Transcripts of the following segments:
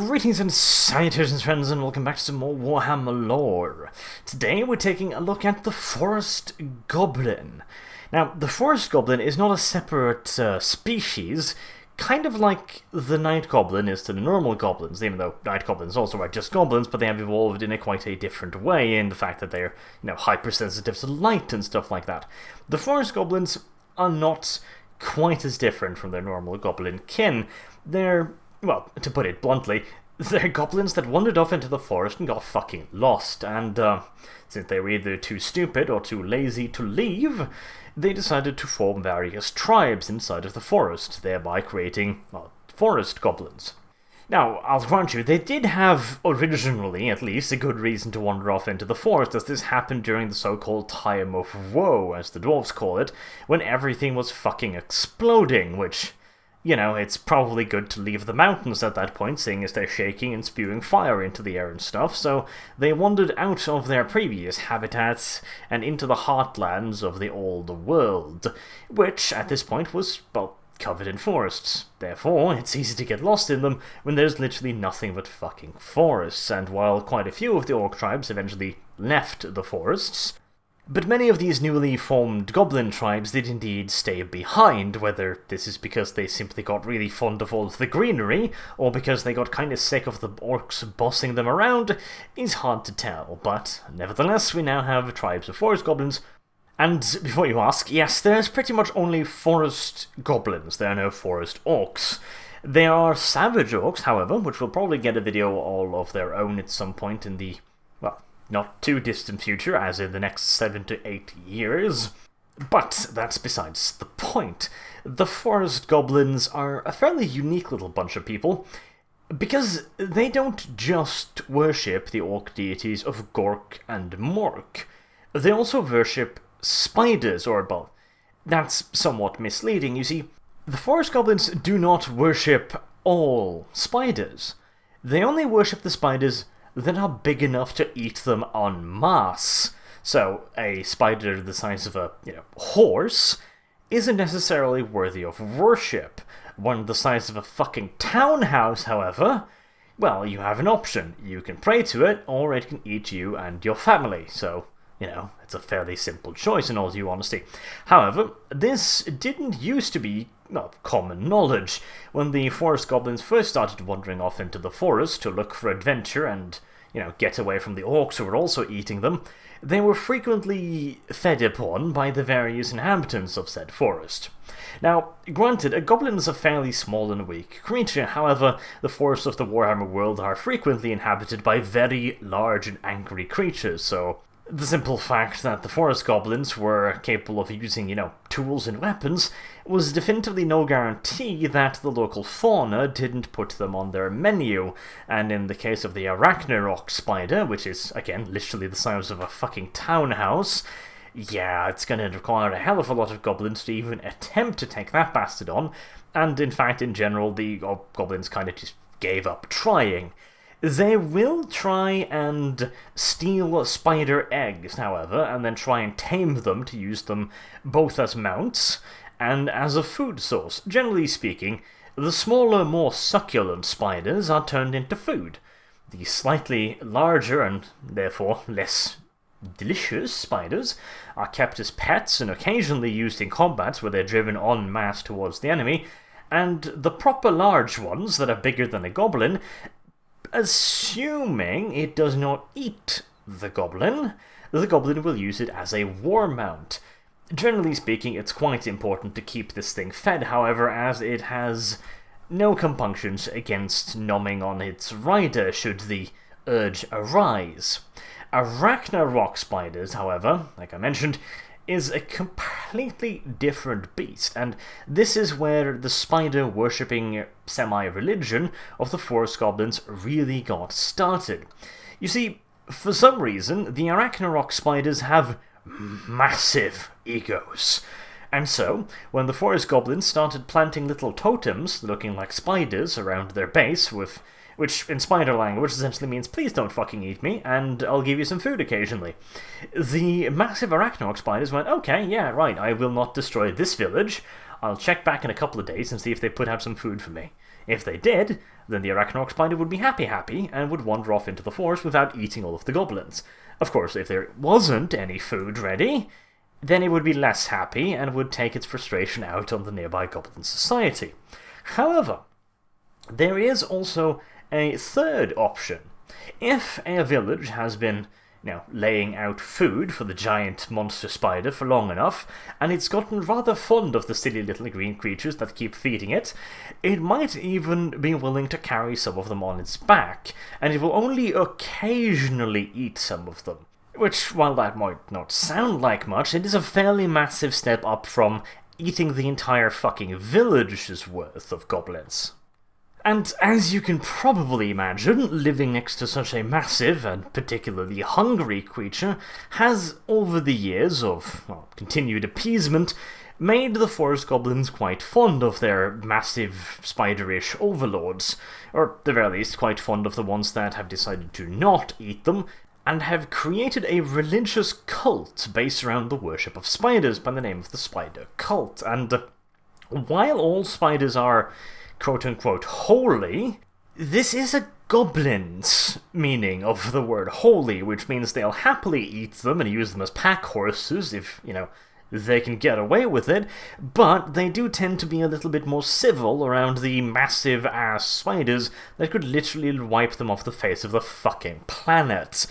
Greetings and salutations, friends, and welcome back to some more Warhammer lore. Today we're taking a look at the Forest Goblin. Now, the Forest Goblin is not a separate species, kind of like the Night Goblin is to the normal goblins, even though Night Goblins also are just goblins, but they have evolved in quite a different way in the fact that they're, hypersensitive to light and stuff like that. The Forest Goblins are not quite as different from their normal goblin kin. They're, well, to put it bluntly, they're goblins that wandered off into the forest and got fucking lost, and since they were either too stupid or too lazy to leave, they decided to form various tribes inside of the forest, thereby creating, well, forest goblins. Now, I'll grant you, they did have, originally at least, a good reason to wander off into the forest, as this happened during the so-called Time of Woe, as the dwarves call it, when everything was fucking exploding, which, it's probably good to leave the mountains at that point, seeing as they're shaking and spewing fire into the air and stuff, so they wandered out of their previous habitats and into the heartlands of the old world, which, at this point, was, well, covered in forests. Therefore, it's easy to get lost in them when there's literally nothing but fucking forests, and while quite a few of the orc tribes eventually left the forests, but many of these newly formed goblin tribes did indeed stay behind, whether this is because they simply got really fond of all of the greenery, or because they got kinda sick of the orcs bossing them around, is hard to tell, but nevertheless we now have tribes of forest goblins. And before you ask, yes, there's pretty much only forest goblins, there are no forest orcs. There are savage orcs, however, which will probably get a video all of their own at some point in the, well, not too distant future, as in the next 7 to 8 years. But that's besides the point. The forest goblins are a fairly unique little bunch of people, because they don't just worship the orc deities of Gork and Mork. They also worship spiders, or, well, that's somewhat misleading. You see, the forest goblins do not worship all spiders. They only worship the spiders that are big enough to eat them en masse. So, a spider the size of a, horse isn't necessarily worthy of worship. One the size of a fucking townhouse, however, well, you have an option. You can pray to it, or it can eat you and your family, so, it's a fairly simple choice in all due honesty. However, this didn't used to be, well, common knowledge. When the forest goblins first started wandering off into the forest to look for adventure and, get away from the orcs who were also eating them, they were frequently fed upon by the various inhabitants of said forest. Now, granted, a goblin is a fairly small and weak creature, however, the forests of the Warhammer world are frequently inhabited by very large and angry creatures, so the simple fact that the forest goblins were capable of using, tools and weapons was definitively no guarantee that the local fauna didn't put them on their menu, and in the case of the Arachnarok spider, which is, again, literally the size of a fucking townhouse, yeah, it's gonna require a hell of a lot of goblins to even attempt to take that bastard on, and in fact, in general, the goblins kinda just gave up trying. They will try and steal spider eggs, however, and then try and tame them to use them both as mounts and as a food source. Generally speaking, the smaller, more succulent spiders are turned into food. The slightly larger and therefore less delicious spiders are kept as pets and occasionally used in combats where they're driven en masse towards the enemy, and the proper large ones that are bigger than a goblin, assuming it does not eat the goblin will use it as a war mount. Generally speaking, it's quite important to keep this thing fed, however, as it has no compunctions against nomming on its rider should the urge arise. Arachnarok spiders, however, like I mentioned, is a completely different beast, and this is where the spider-worshipping semi-religion of the forest goblins really got started. You see, for some reason, the Arachnarok spiders have massive egos. And so, when the forest goblins started planting little totems looking like spiders around their base, which in spider language essentially means, please don't fucking eat me, and I'll give you some food occasionally, the massive Arachnarok spiders went, okay, yeah, right, I will not destroy this village, I'll check back in a couple of days and see if they put out some food for me. If they did, then the arachnorc spider would be happy, and would wander off into the forest without eating all of the goblins. Of course, if there wasn't any food ready, then it would be less happy and would take its frustration out on the nearby goblin society. However, there is also a third option. If a village has been laying out food for the giant monster spider for long enough, and it's gotten rather fond of the silly little green creatures that keep feeding it, it might even be willing to carry some of them on its back, and it will only occasionally eat some of them. Which, while that might not sound like much, it is a fairly massive step up from eating the entire fucking village's worth of goblins. And as you can probably imagine, living next to such a massive and particularly hungry creature has, over the years of continued appeasement, made the forest goblins quite fond of their massive spiderish overlords, or at the very least quite fond of the ones that have decided to not eat them, and have created a religious cult based around the worship of spiders by the name of the Spider Cult. And while all spiders are quote-unquote holy, this is a goblin's meaning of the word holy, which means they'll happily eat them and use them as pack horses if, they can get away with it, but they do tend to be a little bit more civil around the massive-ass spiders that could literally wipe them off the face of the fucking planet.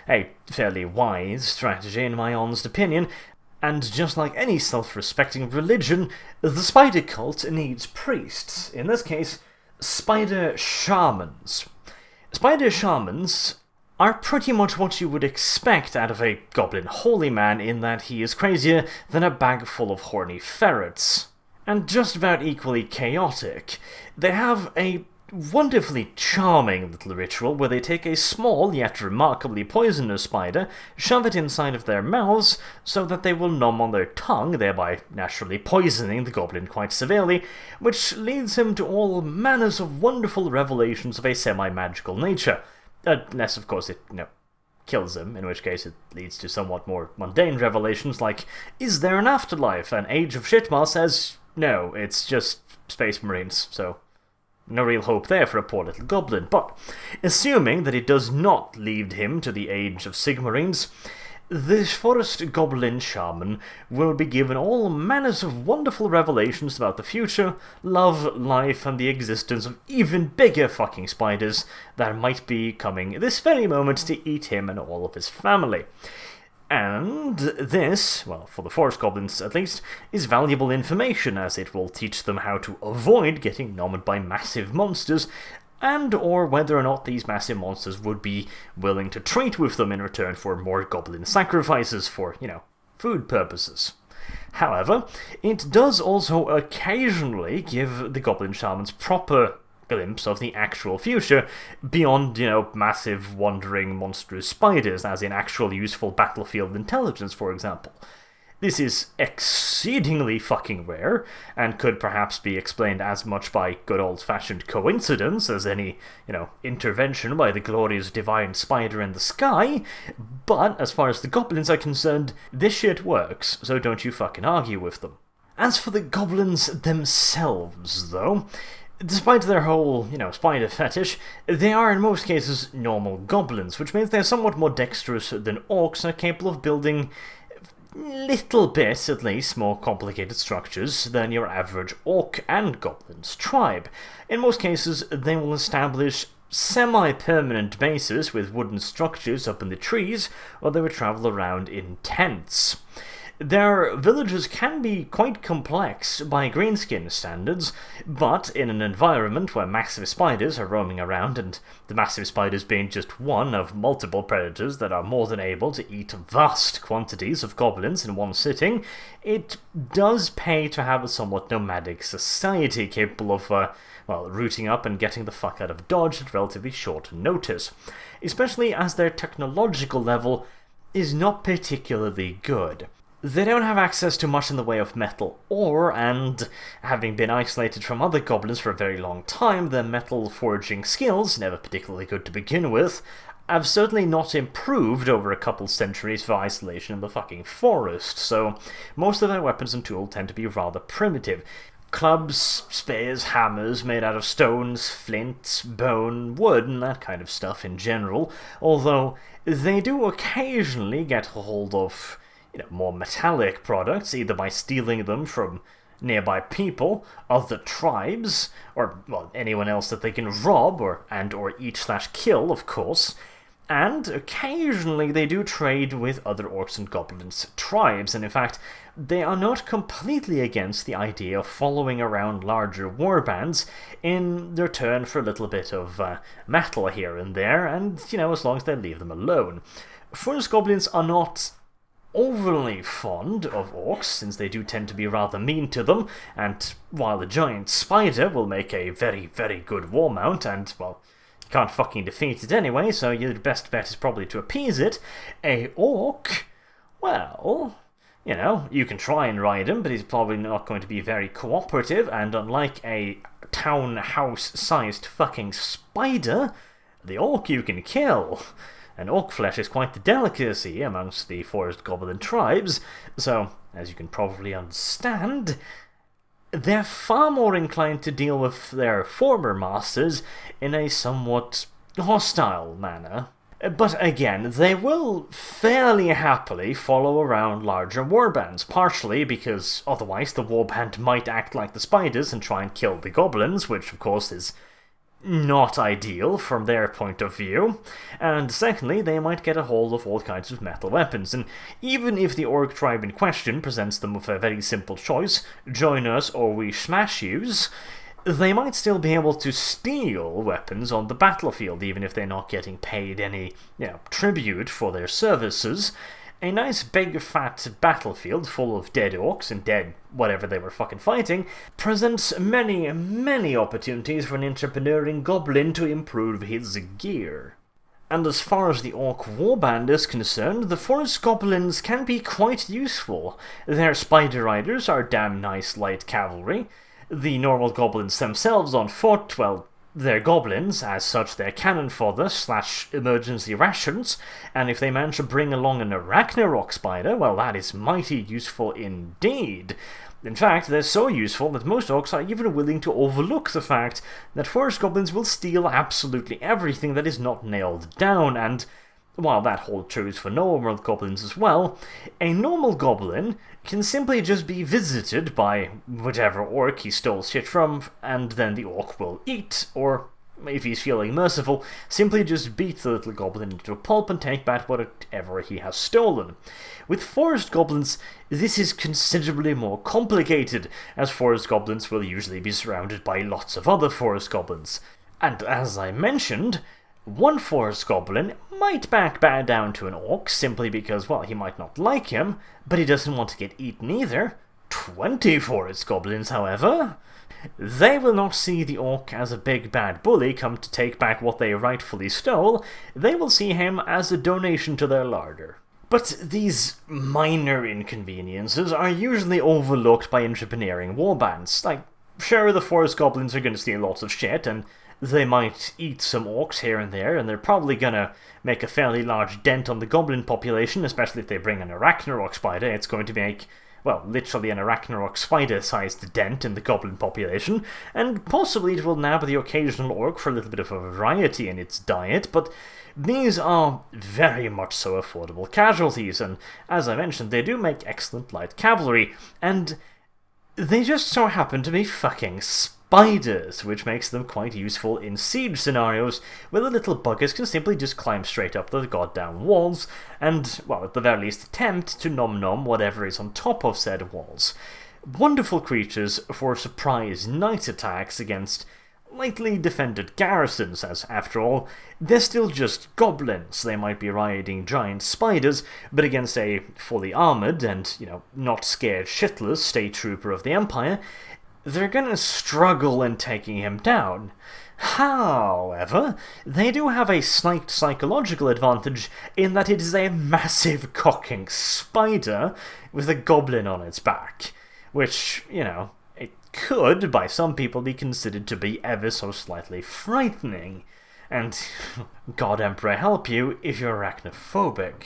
A fairly wise strategy, in my honest opinion. And just like any self-respecting religion, the spider cult needs priests. In this case, spider shamans. Spider shamans are pretty much what you would expect out of a goblin holy man, in that he is crazier than a bag full of horny ferrets. And just about equally chaotic. They have a wonderfully charming little ritual where they take a small yet remarkably poisonous spider, shove it inside of their mouths so that they will numb on their tongue, thereby naturally poisoning the goblin quite severely, which leads him to all manners of wonderful revelations of a semi-magical nature. Unless, of course, it, kills him, in which case it leads to somewhat more mundane revelations like, is there an afterlife? And Age of Shitma says, no, it's just space marines, so no real hope there for a poor little goblin. But assuming that it does not lead him to the age of Sigmarines, the forest goblin shaman will be given all manners of wonderful revelations about the future, love, life, and the existence of even bigger fucking spiders that might be coming this very moment to eat him and all of his family. And this, well, for the forest goblins at least, is valuable information, as it will teach them how to avoid getting nommed by massive monsters, and or whether or not these massive monsters would be willing to trade with them in return for more goblin sacrifices for, food purposes. However, it does also occasionally give the goblin shamans proper glimpse of the actual future, beyond, massive wandering monstrous spiders, as in actual useful battlefield intelligence, for example. This is exceedingly fucking rare, and could perhaps be explained as much by good old-fashioned coincidence as any, intervention by the glorious divine spider in the sky, but as far as the goblins are concerned, this shit works, so don't you fucking argue with them. As for the goblins themselves, though, despite their whole, spider fetish, they are in most cases normal goblins, which means they're somewhat more dexterous than orcs and are capable of building little bit, at least, more complicated structures than your average orc and goblins tribe. In most cases, they will establish semi-permanent bases with wooden structures up in the trees, or they will travel around in tents. Their villages can be quite complex by greenskin standards, but in an environment where massive spiders are roaming around, and the massive spiders being just one of multiple predators that are more than able to eat vast quantities of goblins in one sitting, it does pay to have a somewhat nomadic society capable of, rooting up and getting the fuck out of Dodge at relatively short notice, especially as their technological level is not particularly good. They don't have access to much in the way of metal ore, and having been isolated from other goblins for a very long time, their metal forging skills, never particularly good to begin with, have certainly not improved over a couple centuries of isolation in the fucking forest, so most of their weapons and tools tend to be rather primitive. clubs, spears, hammers made out of stones, flint, bone, wood, and that kind of stuff in general, although they do occasionally get hold of, more metallic products, either by stealing them from nearby people, other tribes, or, well, anyone else that they can rob or eat/kill, of course. And occasionally they do trade with other orcs and goblins tribes, and in fact, they are not completely against the idea of following around larger warbands in return for a little bit of metal here and there, and, as long as they leave them alone. Forest goblins are not overly fond of orcs, since they do tend to be rather mean to them, and while the giant spider will make a very, very good war mount, and, well, you can't fucking defeat it anyway, so your best bet is probably to appease it, a orc, well, you can try and ride him, but he's probably not going to be very cooperative, and unlike a townhouse-sized fucking spider, the orc you can kill. And orc flesh is quite the delicacy amongst the forest goblin tribes, so, as you can probably understand, they're far more inclined to deal with their former masters in a somewhat hostile manner. But again, they will fairly happily follow around larger warbands, partially because otherwise the warband might act like the spiders and try and kill the goblins, which of course is not ideal from their point of view, and secondly, they might get a hold of all kinds of metal weapons, and even if the orc tribe in question presents them with a very simple choice, join us or we smash yous, they might still be able to steal weapons on the battlefield, even if they're not getting paid any, tribute for their services. A nice big fat battlefield full of dead orcs and dead whatever they were fucking fighting presents many, many opportunities for an entrepreneuring goblin to improve his gear. And as far as the orc warband is concerned, the forest goblins can be quite useful. Their spider riders are damn nice light cavalry. The normal goblins themselves on foot, well, they're goblins, as such they're cannon fodder/emergency rations, and if they manage to bring along an arachnarok spider, well, that is mighty useful indeed. In fact, they're so useful that most orcs are even willing to overlook the fact that forest goblins will steal absolutely everything that is not nailed down, and while that holds true for normal goblins as well, a normal goblin can simply just be visited by whichever orc he stole shit from, and then the orc will eat, or, if he's feeling merciful, simply just beat the little goblin into a pulp and take back whatever he has stolen. With forest goblins, this is considerably more complicated, as forest goblins will usually be surrounded by lots of other forest goblins. And as I mentioned, one forest goblin might back down to an orc simply because, well, he might not like him, but he doesn't want to get eaten either. 20 forest goblins, however, they will not see the orc as a big bad bully come to take back what they rightfully stole. They will see him as a donation to their larder. But these minor inconveniences are usually overlooked by entrepreneuring warbands. Like, sure, the forest goblins are going to steal lots of shit, and they might eat some orcs here and there, and they're probably gonna make a fairly large dent on the goblin population, especially if they bring an arachnarok spider. It's going to make, well, literally an arachnarok spider-sized dent in the goblin population, and possibly it will nab the occasional orc for a little bit of a variety in its diet, but these are very much so affordable casualties, and as I mentioned, they do make excellent light cavalry, and they just so happen to be fucking spiders, which makes them quite useful in siege scenarios where the little buggers can simply just climb straight up the goddamn walls and, well, at the very least attempt to nom whatever is on top of said walls. Wonderful creatures for surprise night attacks against lightly defended garrisons, as, after all, they're still just goblins. They might be riding giant spiders, but against a fully armoured and, not scared shitless state trooper of the Empire, they're gonna struggle in taking him down. However, they do have a slight psychological advantage in that it is a massive cocking spider with a goblin on its back, which, it could, by some people, be considered to be ever so slightly frightening. And God Emperor help you if you're arachnophobic.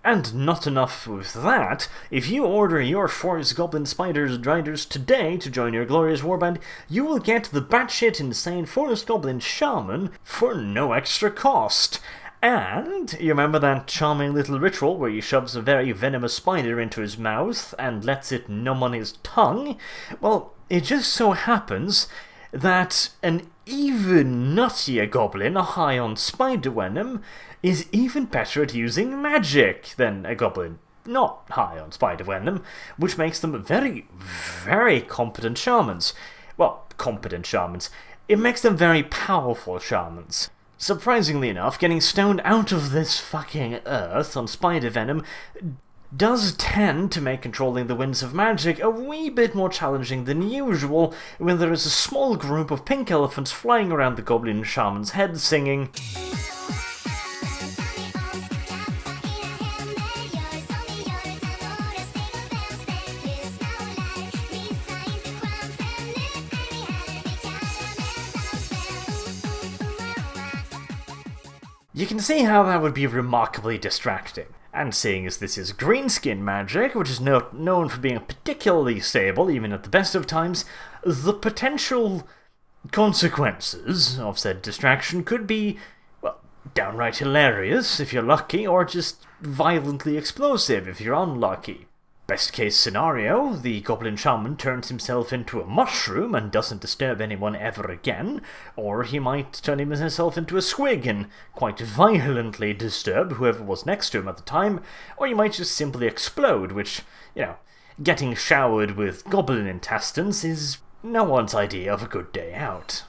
And not enough with that, if you order your Forest Goblin Spiders Riders today to join your glorious warband, you will get the batshit insane Forest Goblin Shaman for no extra cost. And you remember that charming little ritual where he shoves a very venomous spider into his mouth and lets it numb on his tongue? Well, it just so happens that an even nuttier goblin high on spider venom is even better at using magic than a goblin not high on spider venom, which makes them very, very competent shamans. Well, competent shamans. It makes them very powerful shamans. Surprisingly enough, getting stoned out of this fucking earth on spider venom does tend to make controlling the winds of magic a wee bit more challenging than usual when there is a small group of pink elephants flying around the goblin shaman's head singing You can see how that would be remarkably distracting. And seeing as this is greenskin magic, which is known for being particularly stable even at the best of times, the potential consequences of said distraction could be, well, downright hilarious if you're lucky, or just violently explosive if you're unlucky. Best case scenario, the Goblin Shaman turns himself into a mushroom and doesn't disturb anyone ever again, or he might turn himself into a squig and quite violently disturb whoever was next to him at the time, or he might just simply explode, which, getting showered with goblin intestines is no one's idea of a good day out.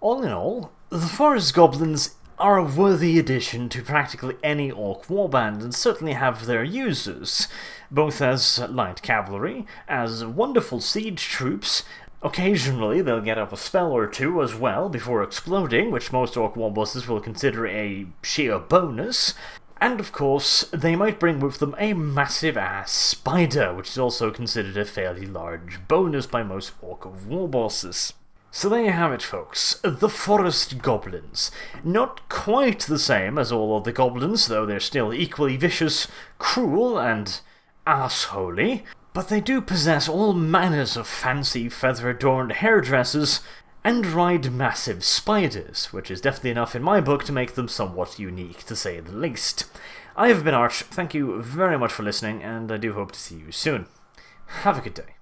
All in all, the Forest Goblins are a worthy addition to practically any orc warband and certainly have their uses, both as light cavalry, as wonderful siege troops. Occasionally they'll get up a spell or two as well before exploding, which most orc warbosses will consider a sheer bonus, and of course they might bring with them a massive ass spider, which is also considered a fairly large bonus by most orc warbosses. So there you have it, folks, the Forest Goblins. Not quite the same as all other goblins, though they're still equally vicious, cruel, and assholey, but they do possess all manners of fancy feather-adorned hairdresses, and ride massive spiders, which is definitely enough in my book to make them somewhat unique, to say the least. I have been Arch, thank you very much for listening, and I do hope to see you soon. Have a good day.